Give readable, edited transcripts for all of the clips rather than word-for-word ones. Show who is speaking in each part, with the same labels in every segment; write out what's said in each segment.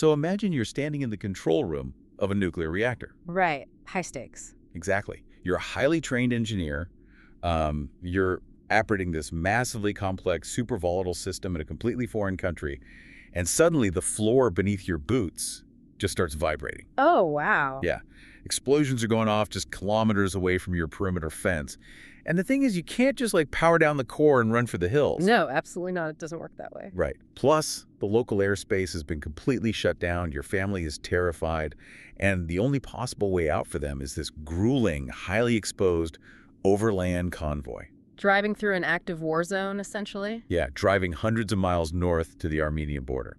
Speaker 1: So imagine you're standing in the control room of a nuclear reactor.
Speaker 2: Right. High stakes.
Speaker 1: Exactly. You're a highly trained engineer. You're operating this massively complex, super volatile system in a completely foreign country. And suddenly the floor beneath your boots just starts vibrating.
Speaker 2: Oh, wow.
Speaker 1: Yeah. Explosions are going off just kilometers away from your perimeter fence. And the thing is, you can't just like power down the core and run for the hills.
Speaker 2: No, absolutely not. It doesn't work that way.
Speaker 1: Right. Plus, the local airspace has been completely shut down. Your family is terrified. And the only possible way out for them is this grueling, highly exposed overland convoy.
Speaker 2: Driving through an active war zone, essentially?
Speaker 1: Yeah, driving hundreds of miles north to the Armenian border.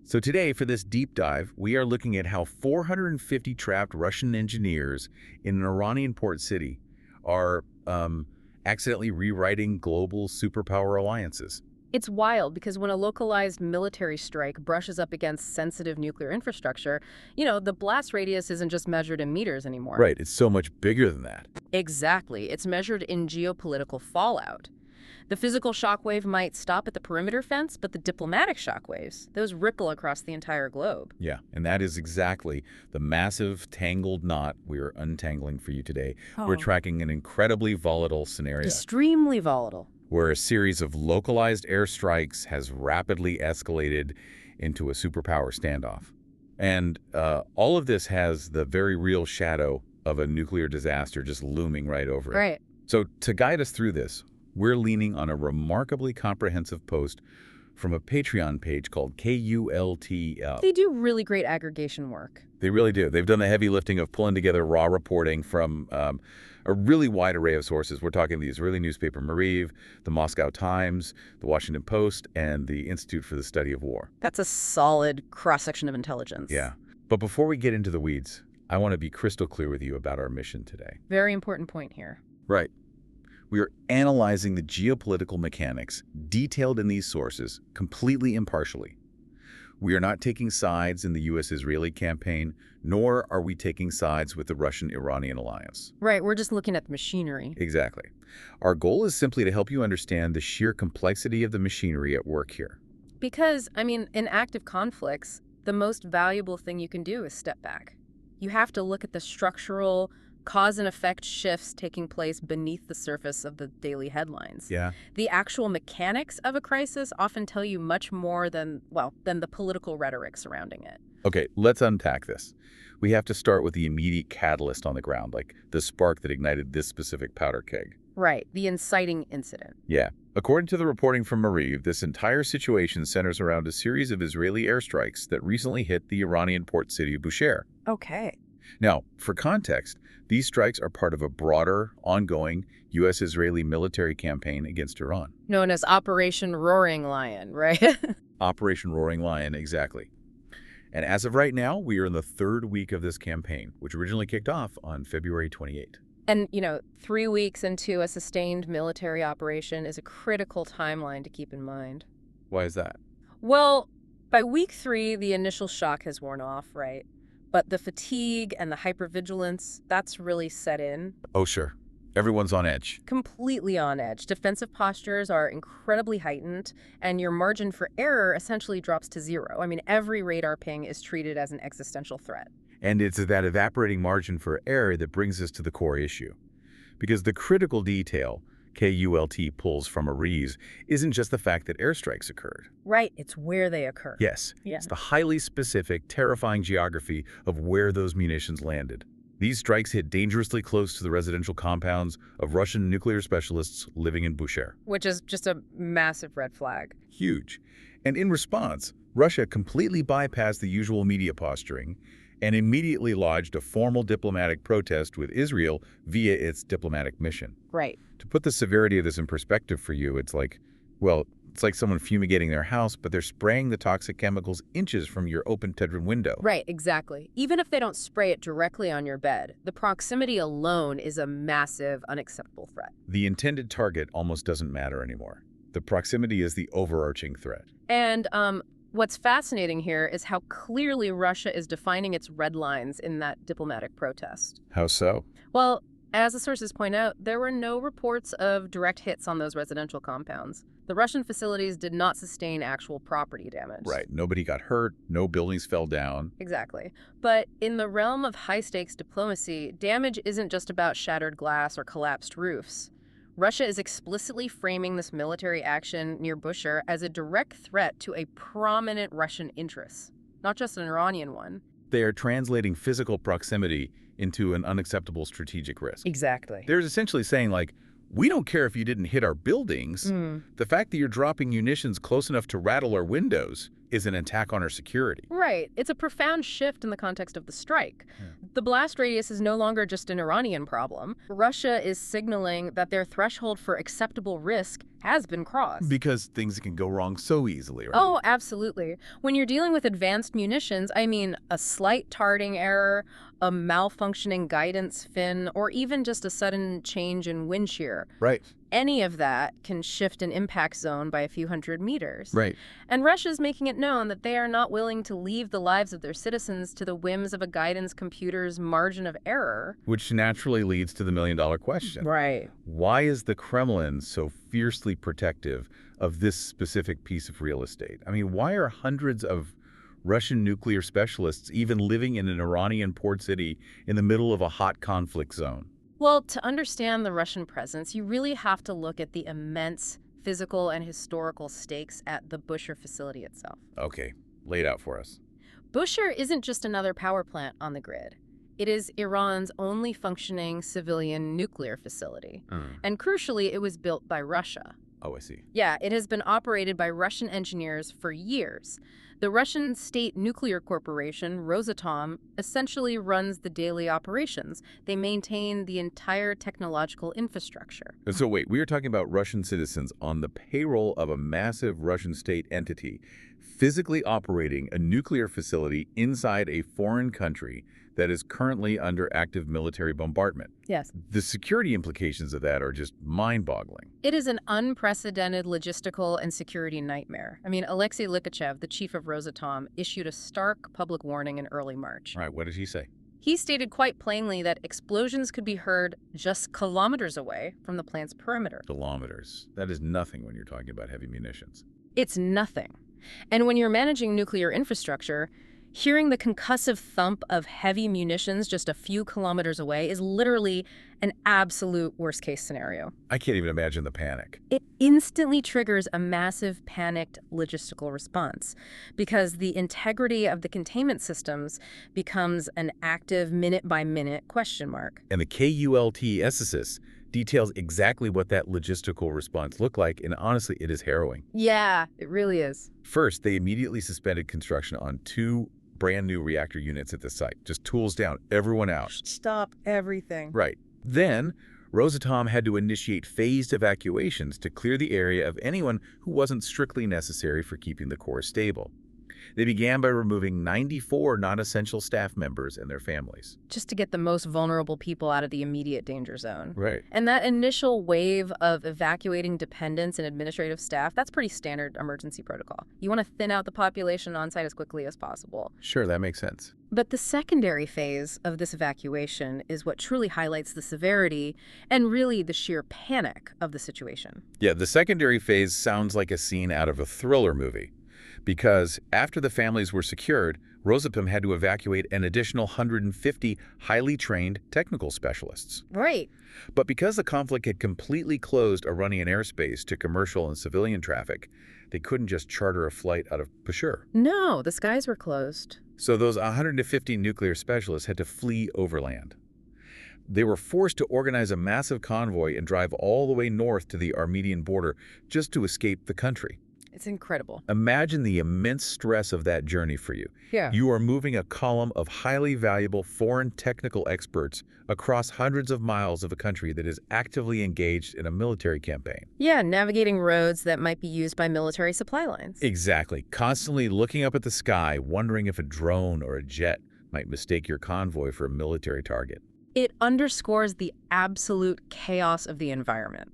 Speaker 1: So today, for this deep dive, we are looking at how 450 trapped Russian engineers in an Iranian port city are accidentally rewriting global superpower alliances.
Speaker 2: It's wild because when a localized military strike brushes up against sensitive nuclear infrastructure, the blast radius isn't just measured in meters anymore.
Speaker 1: Right, it's so much bigger than that.
Speaker 2: Exactly. It's measured in geopolitical fallout. The physical shockwave might stop at the perimeter fence, but the diplomatic shockwaves, those ripple across the entire globe.
Speaker 1: Yeah, and that is exactly the massive tangled knot we are untangling for you today. We're tracking an incredibly volatile scenario.
Speaker 2: Extremely volatile.
Speaker 1: Where a series of localized airstrikes has rapidly escalated into a superpower standoff. And all of this has the very real shadow of a nuclear disaster just looming right over it.
Speaker 2: Right.
Speaker 1: So to guide us through this, we're leaning on a remarkably comprehensive post from a Patreon page called KULTL.
Speaker 2: They do really great aggregation work.
Speaker 1: They really do. They've done the heavy lifting of pulling together raw reporting from a really wide array of sources. We're talking the Israeli newspaper Mariv, the Moscow Times, the Washington Post, and the Institute for the Study of War.
Speaker 2: That's a solid cross-section of intelligence.
Speaker 1: Yeah. But before we get into the weeds, I want to be crystal clear with you about our mission today.
Speaker 2: Very important point here.
Speaker 1: Right. We are analyzing the geopolitical mechanics detailed in these sources completely impartially. We are not taking sides in the U.S.-Israeli campaign, nor are we taking sides with the Russian-Iranian alliance.
Speaker 2: Right, we're just looking at the machinery.
Speaker 1: Exactly. Our goal is simply to help you understand the sheer complexity of the machinery at work here.
Speaker 2: Because, in active conflicts, the most valuable thing you can do is step back. You have to look at the structural cause and effect shifts taking place beneath the surface of the daily headlines.
Speaker 1: Yeah.
Speaker 2: The actual mechanics of a crisis often tell you much more than the political rhetoric surrounding it.
Speaker 1: Okay, let's unpack this. We have to start with the immediate catalyst on the ground, like the spark that ignited this specific powder keg.
Speaker 2: Right, the inciting incident.
Speaker 1: Yeah. According to the reporting from Mariv, this entire situation centers around a series of Israeli airstrikes that recently hit the Iranian port city of Bushehr.
Speaker 2: Okay.
Speaker 1: Now, for context, these strikes are part of a broader, ongoing U.S.-Israeli military campaign against Iran.
Speaker 2: Known as Operation Roaring Lion, right?
Speaker 1: Operation Roaring Lion, exactly. And as of right now, we are in the third week of this campaign, which originally kicked off on February 28.
Speaker 2: And, 3 weeks into a sustained military operation is a critical timeline to keep in mind.
Speaker 1: Why is that?
Speaker 2: Well, by week 3, the initial shock has worn off, right? But the fatigue and the hypervigilance, that's really set in.
Speaker 1: Oh, sure. Everyone's on edge.
Speaker 2: Completely on edge. Defensive postures are incredibly heightened, and your margin for error essentially drops to zero. Every radar ping is treated as an existential threat.
Speaker 1: And it's that evaporating margin for error that brings us to the core issue. Because the critical detail KULT pulls from Ariz isn't just the fact that airstrikes occurred.
Speaker 2: Right, it's where they occur.
Speaker 1: Yes, it's the highly specific, terrifying geography of where those munitions landed. These strikes hit dangerously close to the residential compounds of Russian nuclear specialists living in Bushehr.
Speaker 2: Which is just a massive red flag.
Speaker 1: Huge. And in response, Russia completely bypassed the usual media posturing and immediately lodged a formal diplomatic protest with Israel via its diplomatic mission.
Speaker 2: Right.
Speaker 1: To put the severity of this in perspective for you, it's like someone fumigating their house, but they're spraying the toxic chemicals inches from your open bedroom window.
Speaker 2: Right, exactly. Even if they don't spray it directly on your bed, the proximity alone is a massive, unacceptable threat.
Speaker 1: The intended target almost doesn't matter anymore. The proximity is the overarching threat.
Speaker 2: And what's fascinating here is how clearly Russia is defining its red lines in that diplomatic protest.
Speaker 1: How so?
Speaker 2: Well, As the sources point out, there were no reports of direct hits on those residential compounds. The Russian facilities did not sustain actual property damage.
Speaker 1: Right. Nobody got hurt. No buildings fell down.
Speaker 2: Exactly. But in the realm of high-stakes diplomacy, damage isn't just about shattered glass or collapsed roofs. Russia is explicitly framing this military action near Bushehr as a direct threat to a prominent Russian interest, not just an Iranian one.
Speaker 1: They are translating physical proximity into an unacceptable strategic risk.
Speaker 2: Exactly.
Speaker 1: They're essentially saying, like, we don't care if you didn't hit our buildings. The fact that you're dropping munitions close enough to rattle our windows is an attack on our security.
Speaker 2: Right. It's a profound shift in the context of the strike. The blast radius is no longer just an Iranian problem. Russia is signaling that their threshold for acceptable risk has been crossed.
Speaker 1: Because things can go wrong so easily, right?
Speaker 2: Oh, absolutely. When you're dealing with advanced munitions, I mean, a slight targeting error, a malfunctioning guidance fin, or even just a sudden change in wind shear.
Speaker 1: Right.
Speaker 2: Any of that can shift an impact zone by a few hundred meters.
Speaker 1: Right.
Speaker 2: And Russia's making it known that they are not willing to leave the lives of their citizens to the whims of a guidance computer's margin of error.
Speaker 1: Which naturally leads to the million-dollar question.
Speaker 2: Right.
Speaker 1: Why is the Kremlin so fiercely protective of this specific piece of real estate? I mean, why are hundreds of Russian nuclear specialists even living in an Iranian port city in the middle of a hot conflict zone?
Speaker 2: Well, to understand the Russian presence, you really have to look at the immense physical and historical stakes at the Bushehr facility itself.
Speaker 1: Okay, lay it out for us.
Speaker 2: Bushehr isn't just another power plant on the grid. It is Iran's only functioning civilian nuclear facility. And crucially, it was built by Russia.
Speaker 1: Oh, I see.
Speaker 2: Yeah, it has been operated by Russian engineers for years. The Russian state nuclear corporation, Rosatom, essentially runs the daily operations. They maintain the entire technological infrastructure.
Speaker 1: So wait, we are talking about Russian citizens on the payroll of a massive Russian state entity physically operating a nuclear facility inside a foreign country that is currently under active military bombardment.
Speaker 2: Yes.
Speaker 1: The security implications of that are just mind-boggling.
Speaker 2: It is an unprecedented logistical and security nightmare. I mean, Alexei Likachev, the chief of Rosatom, issued a stark public warning in early March.
Speaker 1: All right, what did he say?
Speaker 2: He stated quite plainly that explosions could be heard just kilometers away from the plant's perimeter.
Speaker 1: Kilometers. That is nothing when you're talking about heavy munitions.
Speaker 2: It's nothing. And when you're managing nuclear infrastructure, hearing the concussive thump of heavy munitions just a few kilometers away is literally an absolute worst-case scenario.
Speaker 1: I can't even imagine the panic.
Speaker 2: It instantly triggers a massive panicked logistical response because the integrity of the containment systems becomes an active minute-by-minute question mark.
Speaker 1: And the KULT details exactly what that logistical response looked like, and honestly, it is harrowing.
Speaker 2: Yeah, it really is.
Speaker 1: First, they immediately suspended construction on 2 brand new reactor units at the site. Just tools down, everyone out.
Speaker 2: Stop everything.
Speaker 1: Right. Then, Rosatom had to initiate phased evacuations to clear the area of anyone who wasn't strictly necessary for keeping the core stable. They began by removing 94 non-essential staff members and their families.
Speaker 2: Just to get the most vulnerable people out of the immediate danger zone.
Speaker 1: Right.
Speaker 2: And that initial wave of evacuating dependents and administrative staff, that's pretty standard emergency protocol. You want to thin out the population on site as quickly as possible.
Speaker 1: Sure, that makes sense.
Speaker 2: But the secondary phase of this evacuation is what truly highlights the severity and really the sheer panic of the situation.
Speaker 1: Yeah, the secondary phase sounds like a scene out of a thriller movie. Because after the families were secured, Rosatom had to evacuate an additional 150 highly trained technical specialists.
Speaker 2: Right.
Speaker 1: But because the conflict had completely closed Iranian airspace to commercial and civilian traffic, they couldn't just charter a flight out of Bushehr.
Speaker 2: No, the skies were closed.
Speaker 1: So those 150 nuclear specialists had to flee overland. They were forced to organize a massive convoy and drive all the way north to the Armenian border just to escape the country.
Speaker 2: It's incredible.
Speaker 1: Imagine the immense stress of that journey for you.
Speaker 2: Yeah.
Speaker 1: You are moving a column of highly valuable foreign technical experts across hundreds of miles of a country that is actively engaged in a military campaign.
Speaker 2: Yeah, navigating roads that might be used by military supply lines.
Speaker 1: Exactly. Constantly looking up at the sky, wondering if a drone or a jet might mistake your convoy for a military target.
Speaker 2: It underscores the absolute chaos of the environment.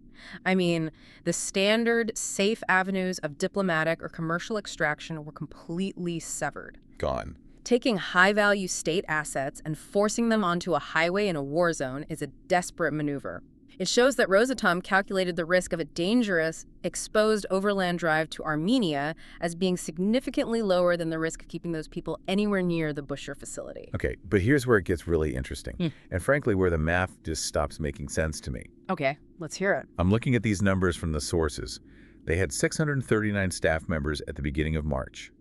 Speaker 2: I mean, the standard, safe avenues of diplomatic or commercial extraction were completely severed.
Speaker 1: Gone.
Speaker 2: Taking high-value state assets and forcing them onto a highway in a war zone is a desperate maneuver. It shows that Rosatom calculated the risk of a dangerous, exposed overland drive to Armenia as being significantly lower than the risk of keeping those people anywhere near the Bushehr facility.
Speaker 1: Okay, but here's where it gets really interesting, and frankly where the math just stops making sense to me.
Speaker 2: Okay, let's hear it.
Speaker 1: I'm looking at these numbers from the sources. They had 639 staff members at the beginning of March.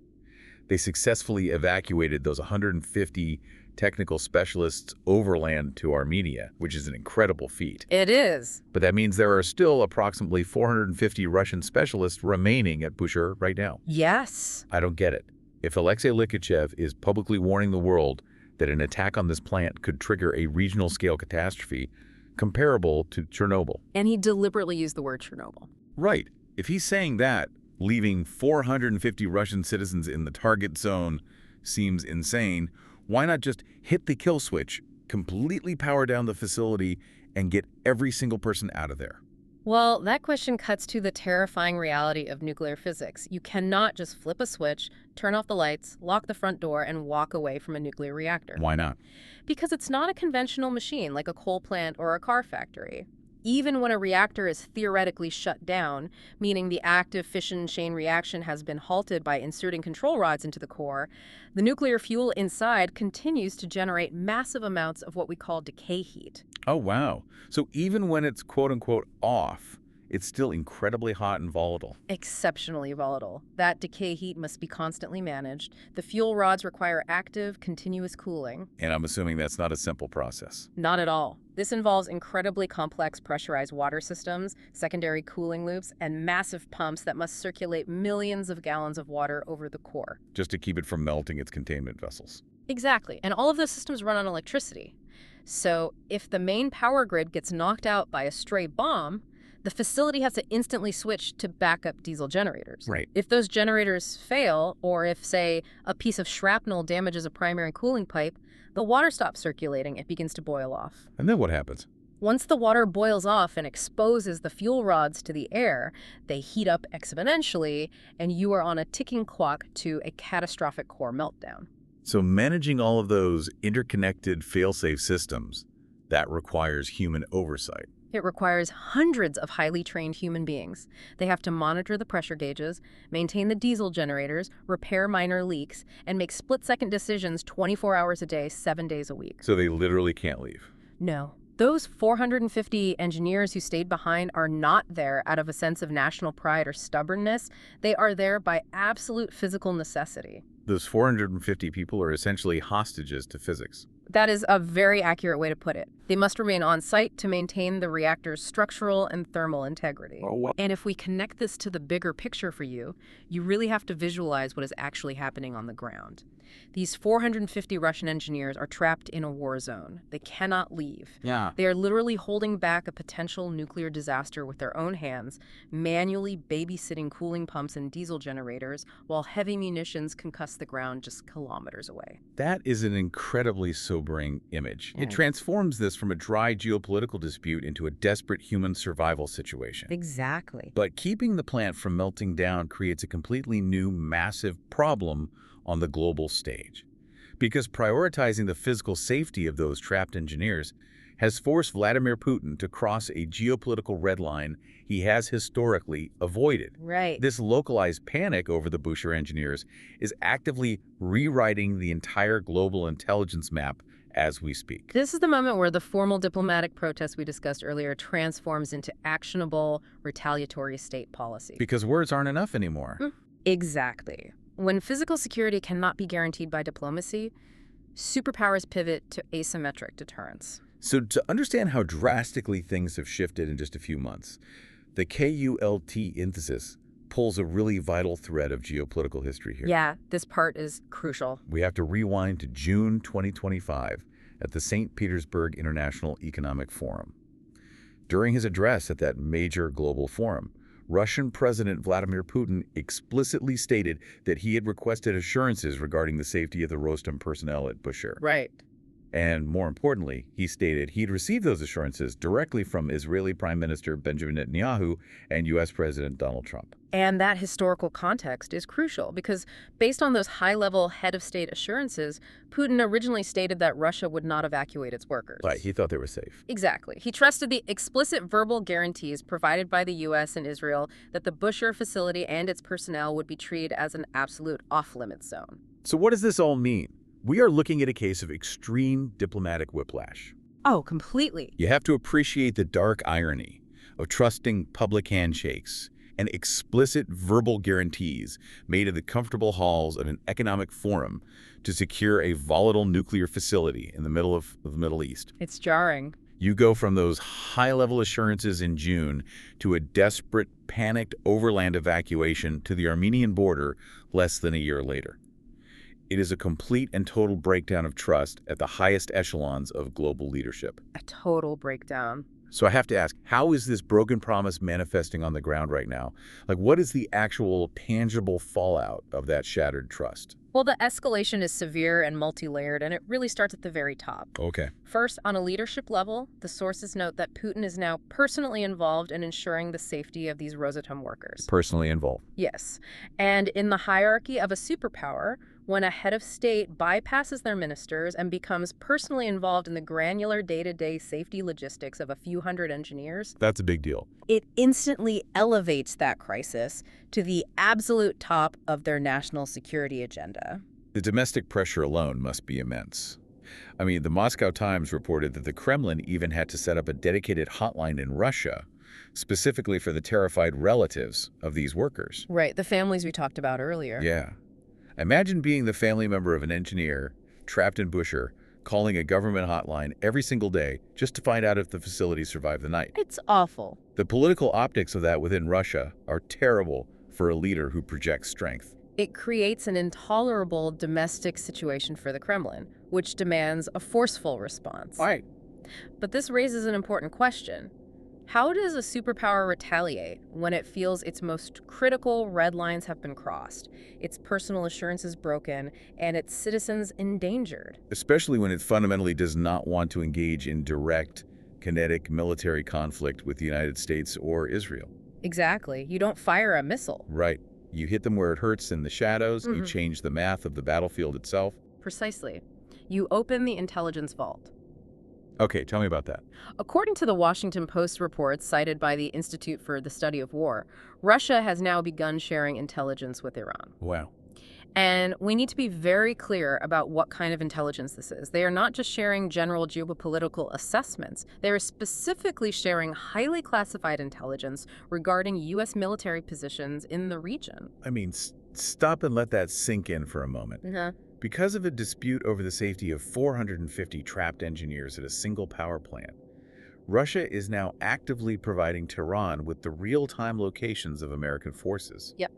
Speaker 1: They successfully evacuated those 150 technical specialists overland to Armenia, which is an incredible feat.
Speaker 2: It is.
Speaker 1: But that means there are still approximately 450 Russian specialists remaining at Bushehr right now.
Speaker 2: Yes.
Speaker 1: I don't get it. If Alexei Likachev is publicly warning the world that an attack on this plant could trigger a regional-scale catastrophe comparable to Chernobyl.
Speaker 2: And he deliberately used the word Chernobyl.
Speaker 1: Right. If he's saying that, leaving 450 Russian citizens in the target zone seems insane. Why not just hit the kill switch, completely power down the facility, and get every single person out of there?
Speaker 2: Well, that question cuts to the terrifying reality of nuclear physics. You cannot just flip a switch, turn off the lights, lock the front door, and walk away from a nuclear reactor.
Speaker 1: Why not?
Speaker 2: Because it's not a conventional machine like a coal plant or a car factory. Even when a reactor is theoretically shut down, meaning the active fission chain reaction has been halted by inserting control rods into the core, the nuclear fuel inside continues to generate massive amounts of what we call decay heat.
Speaker 1: Oh, wow. So even when it's quote-unquote off, it's still incredibly hot and volatile.
Speaker 2: Exceptionally volatile. That decay heat must be constantly managed. The fuel rods require active, continuous cooling.
Speaker 1: And I'm assuming that's not a simple process.
Speaker 2: Not at all. This involves incredibly complex pressurized water systems, secondary cooling loops, and massive pumps that must circulate millions of gallons of water over the core.
Speaker 1: Just to keep it from melting its containment vessels.
Speaker 2: Exactly. And all of those systems run on electricity. So if the main power grid gets knocked out by a stray bomb, the facility has to instantly switch to backup diesel generators.
Speaker 1: Right.
Speaker 2: If those generators fail, or if, say, a piece of shrapnel damages a primary cooling pipe, the water stops circulating, it begins to boil off.
Speaker 1: And then what happens?
Speaker 2: Once the water boils off and exposes the fuel rods to the air, they heat up exponentially, and you are on a ticking clock to a catastrophic core meltdown.
Speaker 1: So managing all of those interconnected fail-safe systems, that requires human oversight.
Speaker 2: It requires hundreds of highly trained human beings. They have to monitor the pressure gauges, maintain the diesel generators, repair minor leaks, and make split-second decisions 24 hours a day, 7 days a week.
Speaker 1: So they literally can't leave.
Speaker 2: No. Those 450 engineers who stayed behind are not there out of a sense of national pride or stubbornness. They are there by absolute physical necessity.
Speaker 1: Those 450 people are essentially hostages to physics.
Speaker 2: That is a very accurate way to put it. They must remain on site to maintain the reactor's structural and thermal integrity. And if we connect this to the bigger picture for you, you really have to visualize what is actually happening on the ground. These 450 Russian engineers are trapped in a war zone. They cannot leave.
Speaker 1: Yeah.
Speaker 2: They are literally holding back a potential nuclear disaster with their own hands, manually babysitting cooling pumps and diesel generators, while heavy munitions concuss the ground just kilometers away.
Speaker 1: That is an incredibly sobering image.
Speaker 2: Yeah.
Speaker 1: It transforms this from a dry geopolitical dispute into a desperate human survival situation.
Speaker 2: Exactly.
Speaker 1: But keeping the plant from melting down creates a completely new, massive problem on the global stage. Because prioritizing the physical safety of those trapped engineers has forced Vladimir Putin to cross a geopolitical red line he has historically avoided.
Speaker 2: Right.
Speaker 1: This localized panic over the Bushehr engineers is actively rewriting the entire global intelligence map as we speak.
Speaker 2: This is the moment where the formal diplomatic protest we discussed earlier transforms into actionable, retaliatory state policy.
Speaker 1: Because words aren't enough anymore.
Speaker 2: Exactly. When physical security cannot be guaranteed by diplomacy, superpowers pivot to asymmetric deterrence.
Speaker 1: So to understand how drastically things have shifted in just a few months, the KULT synthesis pulls a really vital thread of geopolitical history here.
Speaker 2: Yeah, this part is crucial.
Speaker 1: We have to rewind to June 2025 at the St. Petersburg International Economic Forum. During his address at that major global forum, Russian President Vladimir Putin explicitly stated that he had requested assurances regarding the safety of the Rosatom personnel at Bushehr.
Speaker 2: Right.
Speaker 1: And more importantly, he stated he'd received those assurances directly from Israeli Prime Minister Benjamin Netanyahu and U.S. President Donald Trump.
Speaker 2: And that historical context is crucial because based on those high-level head of state assurances, Putin originally stated that Russia would not evacuate its workers.
Speaker 1: Right, he thought they were safe.
Speaker 2: Exactly. He trusted the explicit verbal guarantees provided by the U.S. and Israel that the Bushehr facility and its personnel would be treated as an absolute off-limits zone.
Speaker 1: So what does this all mean? We are looking at a case of extreme diplomatic whiplash.
Speaker 2: Oh, completely.
Speaker 1: You have to appreciate the dark irony of trusting public handshakes and explicit verbal guarantees made in the comfortable halls of an economic forum to secure a volatile nuclear facility in the middle of the Middle East.
Speaker 2: It's jarring.
Speaker 1: You go from those high-level assurances in June to a desperate, panicked overland evacuation to the Armenian border less than a year later. It is a complete and total breakdown of trust at the highest echelons of global leadership.
Speaker 2: A total breakdown.
Speaker 1: So I have to ask, how is this broken promise manifesting on the ground right now? Like, what is the actual tangible fallout of that shattered trust?
Speaker 2: Well, the escalation is severe and multi-layered, and it really starts at the very top.
Speaker 1: Okay.
Speaker 2: First, on a leadership level, the sources note that Putin is now personally involved in ensuring the safety of these Rosatom workers.
Speaker 1: Personally involved.
Speaker 2: Yes. And in the hierarchy of a superpower, when a head of state bypasses their ministers and becomes personally involved in the granular day-to-day safety logistics of a few hundred engineers,
Speaker 1: That's a big deal.
Speaker 2: it instantly elevates that crisis to the absolute top of their national security agenda.
Speaker 1: The domestic pressure alone must be immense. I mean, the Moscow Times reported that the Kremlin even had to set up a dedicated hotline in Russia, specifically for the terrified relatives of these workers.
Speaker 2: Right, the families we talked about earlier.
Speaker 1: Yeah. Imagine being the family member of an engineer trapped in Bushehr, calling a government hotline every single day just to find out if the facility survived the night.
Speaker 2: It's awful.
Speaker 1: The political optics of that within Russia are terrible for a leader who projects strength.
Speaker 2: It creates an intolerable domestic situation for the Kremlin, which demands a forceful response.
Speaker 1: Right.
Speaker 2: But this raises an important question. How does a superpower retaliate when it feels its most critical red lines have been crossed, its personal assurances broken, and its citizens endangered?
Speaker 1: Especially when it fundamentally does not want to engage in direct, kinetic military conflict with the United States or Israel.
Speaker 2: Exactly. You don't fire a missile.
Speaker 1: Right. You hit them where it hurts in the shadows, you change the math of the battlefield itself.
Speaker 2: Precisely. You open the intelligence vault.
Speaker 1: Okay, tell me about that.
Speaker 2: According to the Washington Post reports cited by the Institute for the Study of War, Russia has now begun sharing intelligence with Iran.
Speaker 1: Wow.
Speaker 2: And we need to be very clear about what kind of intelligence this is. They are not just sharing general geopolitical assessments. They are specifically sharing highly classified intelligence regarding U.S. military positions in the region.
Speaker 1: I mean, stop and let that sink in for a moment. Because of a dispute over the safety of 450 trapped engineers at a single power plant, Russia is now actively providing Tehran with the real-time locations of American forces.
Speaker 2: Yep.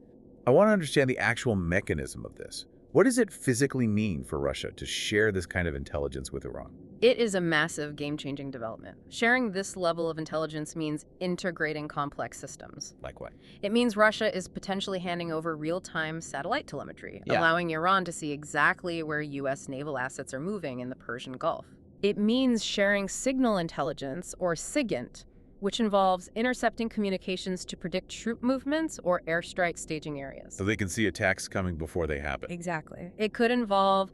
Speaker 1: I want to understand the actual mechanism of this. What does it physically mean for Russia to share this kind of intelligence with Iran?
Speaker 2: It is a massive game-changing development. Sharing this level of intelligence means integrating complex systems.
Speaker 1: Like what?
Speaker 2: It means Russia is potentially handing over real-time satellite telemetry, allowing Iran to see exactly where U.S. naval assets are moving in the Persian Gulf. It means sharing signal intelligence, or SIGINT, which involves intercepting communications to predict troop movements or airstrike staging areas.
Speaker 1: So they can see attacks coming before they happen.
Speaker 2: Exactly. It could involve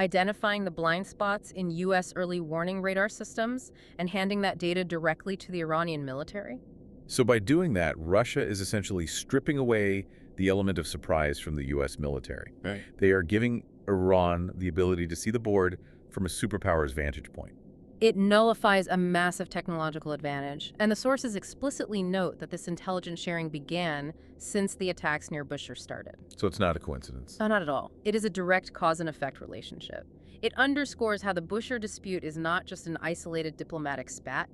Speaker 2: identifying the blind spots in U.S. early warning radar systems and handing that data directly to the Iranian military.
Speaker 1: So by doing that, Russia is essentially stripping away the element of surprise from the U.S. military.
Speaker 3: Right.
Speaker 1: They are giving Iran the ability to see the board from a superpower's vantage point.
Speaker 2: It nullifies a massive technological advantage, and the sources explicitly note that this intelligence sharing began since the attacks near Bushehr started.
Speaker 1: So it's not a coincidence.
Speaker 2: No, not at all. It is a direct cause and effect relationship. It underscores how the Bushehr dispute is not just an isolated diplomatic spat.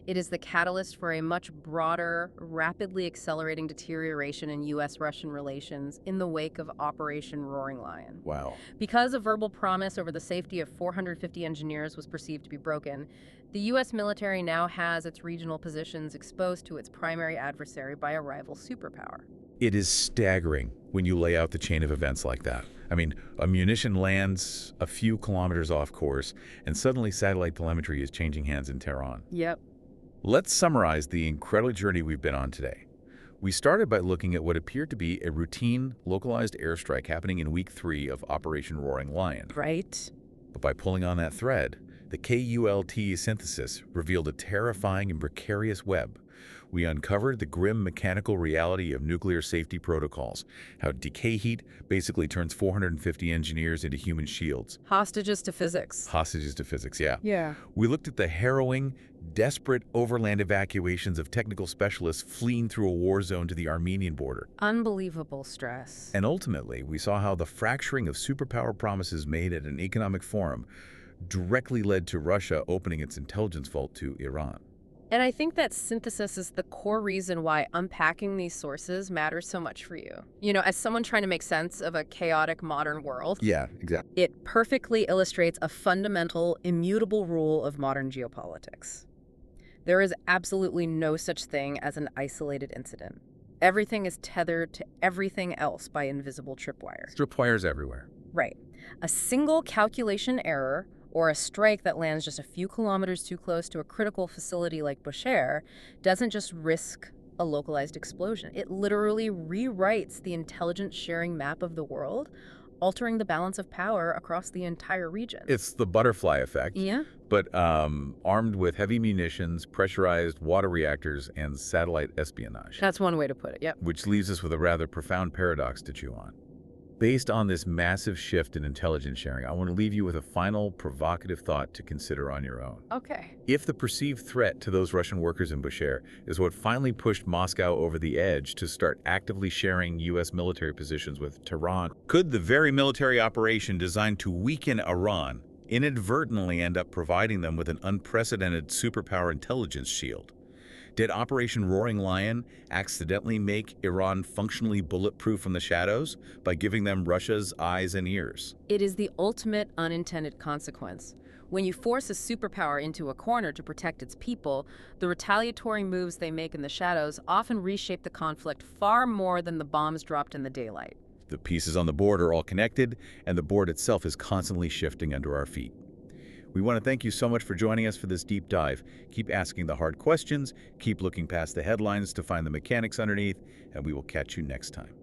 Speaker 2: It is the catalyst for a much broader, rapidly accelerating deterioration in U.S.-Russian relations in the wake of Operation Roaring Lion.
Speaker 1: Wow.
Speaker 2: Because a verbal promise over the safety of 450 engineers was perceived to be broken, the U.S. military now has its regional positions exposed to its primary adversary by a rival superpower.
Speaker 1: It is staggering when you lay out the chain of events like that. I mean, a munition lands a few kilometers off course, and suddenly satellite telemetry is changing hands in Tehran.
Speaker 2: Yep.
Speaker 1: Let's summarize the incredible journey we've been on today. We started by looking at what appeared to be a routine, localized airstrike happening in Week 3 of Operation Roaring Lion.
Speaker 2: Right.
Speaker 1: But by pulling on that thread, the KULT synthesis revealed a terrifying and precarious web. We uncovered the grim mechanical reality of nuclear safety protocols, how decay heat basically turns 450 engineers into human shields.
Speaker 2: Hostages to physics.
Speaker 1: Hostages to physics, yeah.
Speaker 2: Yeah.
Speaker 1: We looked at the harrowing, desperate overland evacuations of technical specialists fleeing through a war zone to the Armenian border.
Speaker 2: Unbelievable stress.
Speaker 1: And ultimately, we saw how the fracturing of superpower promises made at an economic forum directly led to Russia opening its intelligence vault to Iran.
Speaker 2: And I think that synthesis is the core reason why unpacking these sources matters so much for you. You know, as someone trying to make sense of a chaotic modern world,
Speaker 1: Yeah, exactly.
Speaker 2: it perfectly illustrates a fundamental, immutable rule of modern geopolitics. There is absolutely no such thing as an isolated incident. Everything is tethered to everything else by invisible tripwires.
Speaker 1: Tripwires everywhere.
Speaker 2: Right. A single calculation error or a strike that lands just a few kilometers too close to a critical facility like Bushehr doesn't just risk a localized explosion. It literally rewrites the intelligence sharing map of the world, altering the balance of power across the entire region.
Speaker 1: It's the butterfly effect,
Speaker 2: Yeah?
Speaker 1: but armed with heavy munitions, pressurized water reactors, and satellite espionage.
Speaker 2: That's one way to put it, yep.
Speaker 1: Which leaves us with a rather profound paradox to chew on. Based on this massive shift in intelligence sharing, I want to leave you with a final provocative thought to consider on your own.
Speaker 2: Okay.
Speaker 1: If the perceived threat to those Russian workers in Bushehr is what finally pushed Moscow over the edge to start actively sharing U.S. military positions with Tehran, could the very military operation designed to weaken Iran inadvertently end up providing them with an unprecedented superpower intelligence shield? Did Operation Roaring Lion accidentally make Iran functionally bulletproof from the shadows by giving them Russia's eyes and ears?
Speaker 2: It is the ultimate unintended consequence. When you force a superpower into a corner to protect its people, the retaliatory moves they make in the shadows often reshape the conflict far more than the bombs dropped in the daylight.
Speaker 1: The pieces on the board are all connected, and the board itself is constantly shifting under our feet. We want to thank you so much for joining us for this deep dive. Keep asking the hard questions, keep looking past the headlines to find the mechanics underneath, and we will catch you next time.